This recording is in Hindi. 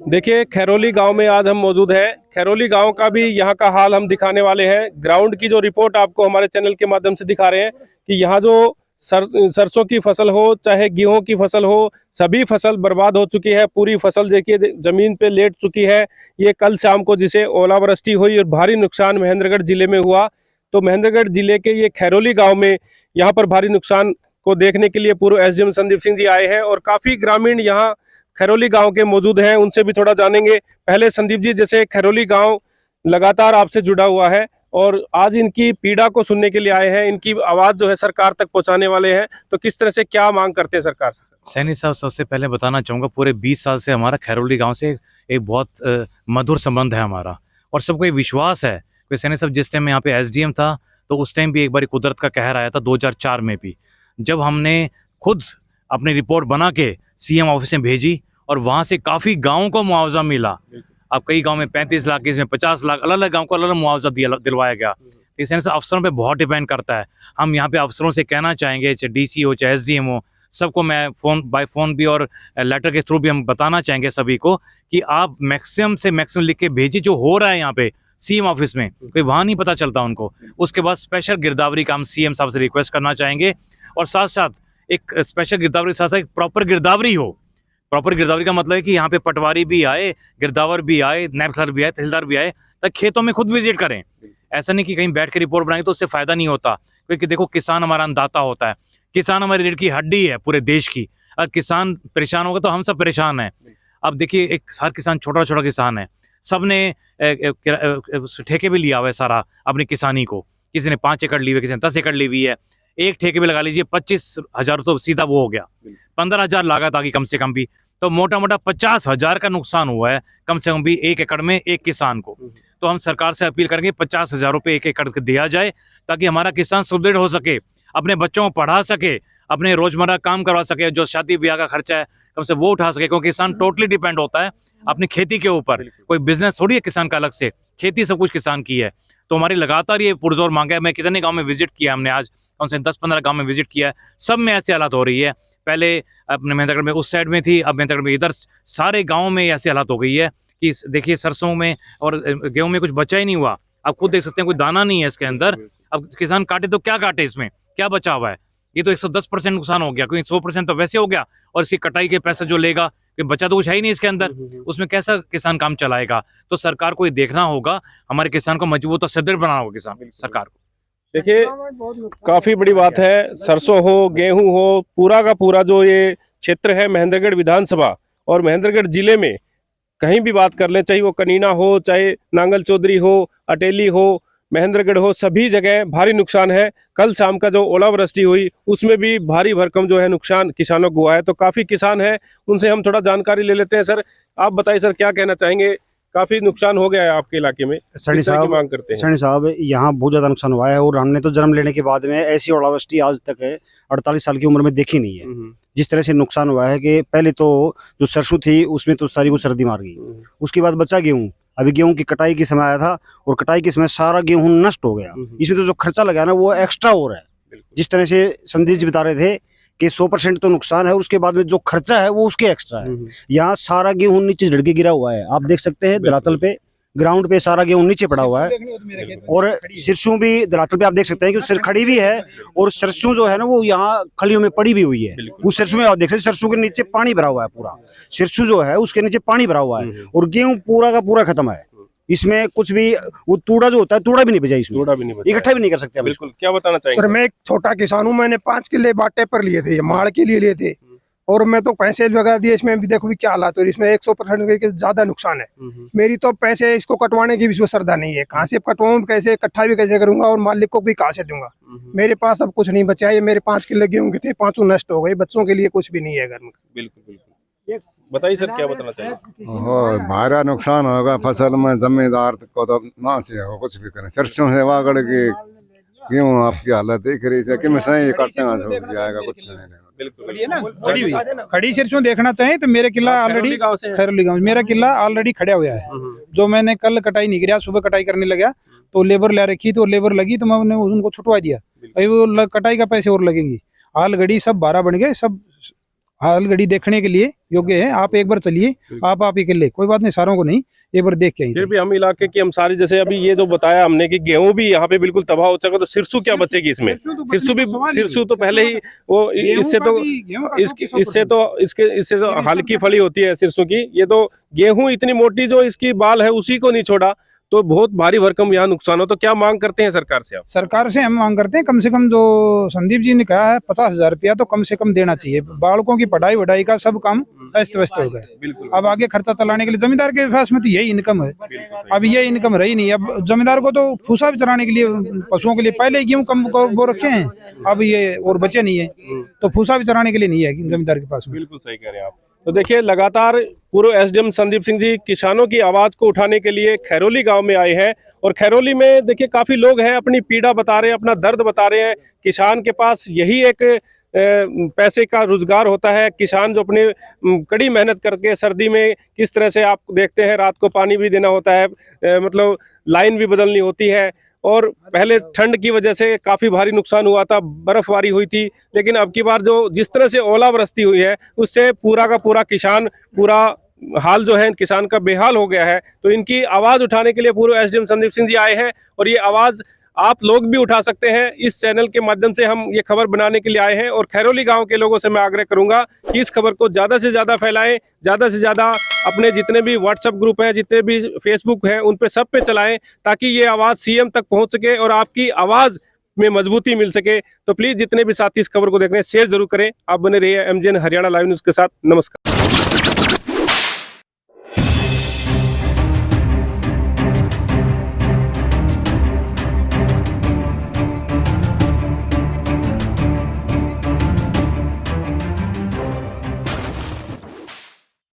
देखिए, खैरोली गांव में आज हम मौजूद हैं। खैरोली गांव का भी यहाँ का हाल हम दिखाने वाले हैं। ग्राउंड की जो रिपोर्ट आपको हमारे चैनल के माध्यम से दिखा रहे हैं कि यहाँ जो सरसों की फसल हो चाहे गेहूं की फसल हो, सभी फसल बर्बाद हो चुकी है। पूरी फसल देखिए जमीन पे लेट चुकी है। ये कल शाम को जिसे ओलावृष्टि हुई और भारी नुकसान महेंद्रगढ़ जिले में हुआ, तो महेंद्रगढ़ जिले के ये खैरोली गाँव में यहाँ पर भारी नुकसान को देखने के लिए पूर्व एसडीएम संदीप सिंह जी आए हैं और काफी ग्रामीण यहाँ खैरोली गांव के मौजूद हैं। उनसे भी थोड़ा जानेंगे। पहले संदीप जी, जैसे खैरोली गांव लगातार आपसे जुड़ा हुआ है और आज इनकी पीड़ा को सुनने के लिए आए हैं, इनकी आवाज जो है सरकार तक पहुंचाने वाले हैं, तो किस तरह से क्या मांग करते हैं सरकार से? सैनी साहब, सबसे पहले बताना चाहूँगा, पूरे 20 साल से हमारा खैरोली गांव से एक बहुत मधुर संबंध है हमारा, और सबको एक विश्वास है कि सैनी साहब जिस टाइम यहाँ पे एसडीएम था तो उस टाइम भी एक बार कुदरत का कहर आया था 2004 में भी, जब हमने खुद अपनी रिपोर्ट बना के सीएम ऑफिस में भेजी और वहाँ से काफ़ी गाँव को मुआवजा मिला। अब कई गांव में 35 लाख, इसमें 50 लाख, अलग अलग गांव को अलग अलग मुआवजा दिलवाया गया। इस से अफसरों पे बहुत डिपेंड करता है। हम यहाँ पे अफसरों से कहना चाहेंगे, चाहे डीसी हो चाहे एसडीएम हो, सबको मैं बाय फोन भी और लेटर के थ्रू भी हम बताना चाहेंगे सभी को कि आप मैक्सिमम से मैक्सिमम लिख के भेजिए जो हो रहा है यहाँ पे सीएम ऑफिस में, कोई वहाँ नहीं पता चलता उनको। उसके बाद स्पेशल गिरदावरी का हम सीएम साहब से रिक्वेस्ट करना चाहेंगे, और साथ साथ एक स्पेशल गिरदावरी के साथ साथ एक प्रॉपर गिरदावरी हो। प्रॉपर गिरदावरी का मतलब है कि यहाँ पे पटवारी भी आए, गिरदावर भी आए, नायब कलेक्टर भी आए, तहसीलदार भी आए, ताकि खेतों में खुद विजिट करें। ऐसा नहीं कि कहीं बैठ के रिपोर्ट बनाएंगे तो उससे फायदा नहीं होता, क्योंकि देखो किसान हमारा अन्नदाता होता है, किसान हमारी रीढ़ की हड्डी है पूरे देश की। अगर किसान परेशान होगा तो हम सब परेशान हैं। अब देखिए, एक हर किसान छोटा छोटा किसान है, सब ने ठेके भी लिया हुआ है सारा अपनी किसानी को। किसी ने 5 एकड़ ली हुई है, किसी ने 10 एकड़ ली हुई है। एक ठेके भी लगा लीजिए 25,000 तो सीधा वो हो गया, 15,000 लागत आ गई कम से कम भी, तो मोटा मोटा 50,000 का नुकसान हुआ है कम से कम भी एक एकड़ में एक किसान को। तो हम सरकार से अपील करेंगे 50,000 रुपये एक एकड़ दिया जाए, ताकि हमारा किसान सुदृढ़ हो सके, अपने बच्चों को पढ़ा सके, अपने रोजमर्रा काम करवा सके, जो शादी ब्याह का खर्चा है कम से वो उठा सके, क्योंकि किसान टोटली डिपेंड होता है अपनी खेती के ऊपर। कोई बिजनेस थोड़ी है किसान का अलग से, खेती सब कुछ किसान की है। तो हमारी लगातार ये पुरजोर मांग है। मैं कितने गांव में विजिट किया, हमने आज कम से 10-15 गांव में विजिट किया है, सब में ऐसी हालत हो रही है। पहले अपने महेंद्रगढ़ में उस साइड में थी, अब महेंद्रगढ़ में इधर सारे गाँव में ऐसी हालत हो गई है कि देखिए सरसों में और गेहूं में कुछ बचा ही नहीं हुआ। आप खुद देख सकते हैं, कोई दाना नहीं है इसके अंदर। अब किसान काटे तो क्या काटे, इसमें क्या बचा हुआ है? ये तो 110% नुकसान हो गया, क्योंकि 100% तो वैसे हो गया, और इसकी कटाई के पैसा जो लेगा, कि बचा तो कुछ है ही नहीं इसके अंदर, उसमें कैसा किसान काम चलाएगा? तो सरकार को ये देखना होगा, हमारे किसान को मजबूत और सुदृढ़ बनाना होगा किसान सरकार को। देखिए, काफी बड़ी बात है। सरसों हो, गेहूं हो, पूरा का पूरा जो ये क्षेत्र है महेंद्रगढ़ विधानसभा और महेंद्रगढ़ जिले में कहीं भी बात कर लें, चाहे वो कनीना हो, चाहे नांगल चौधरी हो, अटेली हो, महेंद्रगढ़ हो, सभी जगह भारी नुकसान है। कल शाम का जो ओलावृष्टि हुई उसमें भी भारी भरकम जो है नुकसान किसानों को हुआ है। तो काफी किसान है, उनसे हम थोड़ा जानकारी ले लेते हैं। सर, आप बताइए सर, क्या कहना चाहेंगे? काफी नुकसान हो गया है आपके इलाके में, सैनी साहब मांग करते हैं? सैनी साहब, यहाँ बहुत ज्यादा नुकसान हुआ है, और हमने तो जन्म लेने के बाद में ऐसी ओलावृष्टि आज तक 48 साल की उम्र में देखी नहीं है। जिस तरह से नुकसान हुआ है कि पहले तो जो सरसों थी उसमें तो सारी को सर्दी मार गई, उसके बाद बचा गेहूं। अभी गेहूं की कटाई के समय आया था, और कटाई के समय सारा गेहूं नष्ट हो गया। इसमें तो जो खर्चा लगा ना वो एक्स्ट्रा हो रहा है। जिस तरह से संदीप जी बता रहे थे कि 100% तो नुकसान है, उसके बाद में जो खर्चा है वो उसके एक्स्ट्रा है। यहाँ सारा गेहूं नीचे झड़ के गिरा हुआ है, आप देख सकते हैं धरातल पे, ग्राउंड पे सारा गेहूं नीचे पड़ा हुआ है। और सरसों भी धरातल पे आप देख सकते हैं कि सिर खड़ी भी है, और सरसों जो है ना वो यहाँ खलियों में पड़ी भी हुई है। उस सरसों में आप देख सकते हैं, सरसों के नीचे पानी भरा हुआ है, पूरा सरसों जो है उसके नीचे पानी भरा हुआ है, और गेहूं पूरा का पूरा खत्म है। इसमें कुछ भी, वो तूड़ा जो होता है, तूड़ा भी नहीं बचा, इसमें तूड़ा भी नहीं बचा, इकट्ठा भी नहीं कर सकते। बिल्कुल, क्या बताना चाहिए? सर, मैं एक छोटा किसान हूँ, मैंने 5 किले बाटे पर लिए थे, माड़ के लिए थे, और मैं तो पैसे लगा दिए इसमें भी। देखो भी क्या हालात हो रही, इसमें 100% ज्यादा नुकसान है। मेरी तो पैसे इसको कटवाने की भी श्रद्धा नहीं है, कहाँ से कटवाऊँ, कैसे इकट्ठा भी कैसे करूंगा, और मालिक को भी कहाँ से दूंगा? मेरे पास अब कुछ नहीं बचा है। मेरे 5 किले गेहूं के थे, 5 नष्ट हो गए, बच्चों के लिए कुछ भी नहीं है घर में। बिल्कुल बिल्कुल, बताइए सर, क्या बताना चाहिए? भारा नुकसान होगा फसल में, जमींदार को तो ना चाहिए कुछ भी करें। सरसों से वागड़ के गेहूं आपकी हालत देख रही है कि मैं सही काटने जाएगा, कुछ नहीं। खड़ी सरसों देखना चाहिए तो मेरे किला ऑलरेडी खैरोली गाँव मेरा किला ऑलरेडी खड़ा हुआ है। जो मैंने कल कटाई नहीं किया, सुबह कटाई करने लगा तो लेबर ले रखी, तो लेबर लगी तो मैंने उनको छुटवा दिया। अभी वो कटाई का पैसे और लगेंगी। ऑलरेडी सब 12 बन गए, सब हाल घड़ी देखने के लिए योग्य है। आप एक बार चलिए, आप अकेले, कोई बात नहीं, सारों को नहीं, एक बार देख के आइए। फिर भी हम इलाके की, हम सारी, जैसे अभी ये जो बताया हमने कि गेहूं भी यहाँ पे बिल्कुल तबाह हो चुका, तो सिरसू क्या बचेगी इसमें? सिरसू तो पहले ही वो, इससे तो हल्की फली होती है सिरसू की, ये तो गेहूं इतनी मोटी जो इसकी बाल है उसी को नहीं छोड़ा, तो बहुत भारी भरकम यहाँ नुकसान हो। तो क्या मांग करते हैं सरकार से आप? सरकार से हम मांग करते हैं, कम से कम जो संदीप जी ने कहा है 50,000 रुपया तो कम से कम देना चाहिए। बालकों की पढ़ाई वढ़ाई का सब काम अस्त व्यस्त हो गया। अब आगे खर्चा चलाने के लिए जमींदार के पास में तो यही इनकम है, अब ये इनकम रही नहीं। अब जमींदार को तो फूसा भी चलाने के लिए पशुओं के लिए पहले गेहूं कम वो रखे हैं, अब ये और बचे नहीं है, तो फूसा भी चलाने के लिए नहीं है जमींदार के पास में। बिल्कुल सही कह रहे हैं आप। तो देखिए, लगातार पूर्व एसडीएम संदीप सिंह जी किसानों की आवाज को उठाने के लिए खैरोली गांव में आए हैं, और खैरोली में देखिए काफी लोग हैं, अपनी पीड़ा बता रहे हैं, अपना दर्द बता रहे हैं। किसान के पास यही एक पैसे का रोजगार होता है। किसान जो अपने कड़ी मेहनत करके सर्दी में किस तरह से, आप देखते हैं रात को पानी भी देना होता है, मतलब लाइन भी बदलनी होती है, और पहले ठंड की वजह से काफी भारी नुकसान हुआ था, बर्फबारी हुई थी, लेकिन अब की बार जो जिस तरह से ओलावृष्टि हुई है उससे पूरा का पूरा किसान, पूरा हाल जो है किसान का बेहाल हो गया है। तो इनकी आवाज उठाने के लिए पूर्व एसडीएम संदीप सिंह जी आए हैं, और ये आवाज आप लोग भी उठा सकते हैं। इस चैनल के माध्यम से हम ये खबर बनाने के लिए आए हैं, और खैरोली गांव के लोगों से मैं आग्रह करूंगा कि इस खबर को ज़्यादा से ज़्यादा फैलाएं, ज़्यादा से ज़्यादा अपने जितने भी व्हाट्सएप ग्रुप हैं, जितने भी फेसबुक हैं, उन पे सब पे चलाएं, ताकि ये आवाज़ सीएम तक पहुंच सके और आपकी आवाज़ में मजबूती मिल सके। तो प्लीज़ जितने भी साथी इस खबर को देख रहे हैं शेयर जरूर करें। आप बने रहिए एमजीएन हरियाणा लाइव न्यूज़ के साथ। नमस्कार।